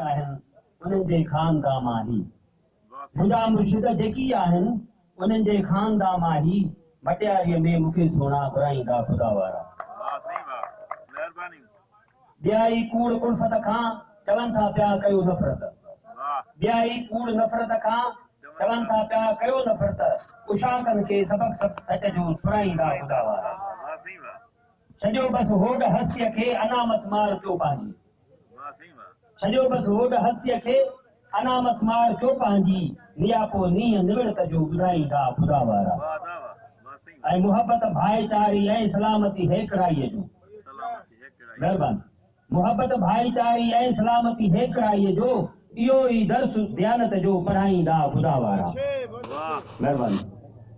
आहिनि उन्हनि जे खानदान मां ई मुंहिंजा मुर्शिद जेकी आहिनि उन्हनि जे खानदान मां ई मटियारीअ में मूंखे सोना घुराईंदा ख़ुदा वारा ॿिया ई कूड़ उल्फत खां चवनि था पिया कयो नफ़रत ॿिया ई कूड़ नफ़रत खां चवनि था पिया कयो नफ़रत उशाकनि खे सबक सच जो सुणाईंदा ख़ुदा वारा सॼो बसि होड हस्तीअ खे अनामत मार थियो पंहिंजी सॼो बसि होड हस्तीअ खे अनामत मार थियो पंहिंजी नियापो नीअं निविड़त जो ॿुधाईंदा ख़ुदा वारा ऐं मुहबत भाईचारी ऐं सलामती हेकड़ाईअ जो महिरबानी मुहबत भाईचारी ऐं सलामती हेकड़ाईअ जो इहो ई दर्स दयानत जो पढ़ाईंदा ख़ुदा वारा महिरबानी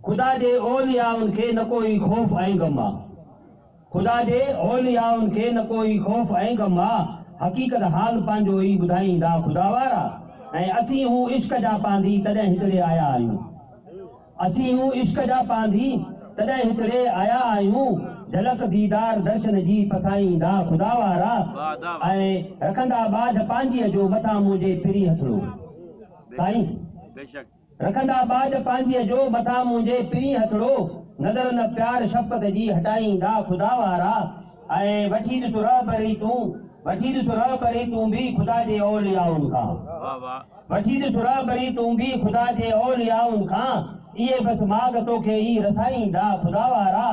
ख़ुदा जे औलियाउनि खे न कोई ख़ौफ़ ऐं गम आहे ख़ुदा जे औलियाउनि खे न कोई ख़ौफ़ ऐं गम आहे हक़ीक़त हाल पंहिंजो ई ॿुधाईंदा ख़ुदा वारा ऐं असीं हू इश्क जा पांधी तॾहिं हिकिड़े आया आहियूं असीं हू इश्क जा पांधी तॾहिं हिकिड़े आया आहियूं झलक दीदार दर्शन जी पसाईंदा ख़ुदा वारा ऐं रखंदा बाज पंहिंजीअ जो मथां मुंहिंजे पिरी हथड़ो साईं रखंदा बाज पंहिंजीअ जो मथां मुंहिंजे पिरी हथड़ो नज़र न प्यार शफ़क़त जी हटाईंदा ख़ुदा वारा ऐं वठी ॾिस रहबरी तूं बि ख़ुदा जे औलियाउनि खां वठी ॾिस रहबरी तूं बि ख़ुदा जे औलियाउनि खां इहे बसि माग तोखे ई रसाईंदा ख़ुदा वारा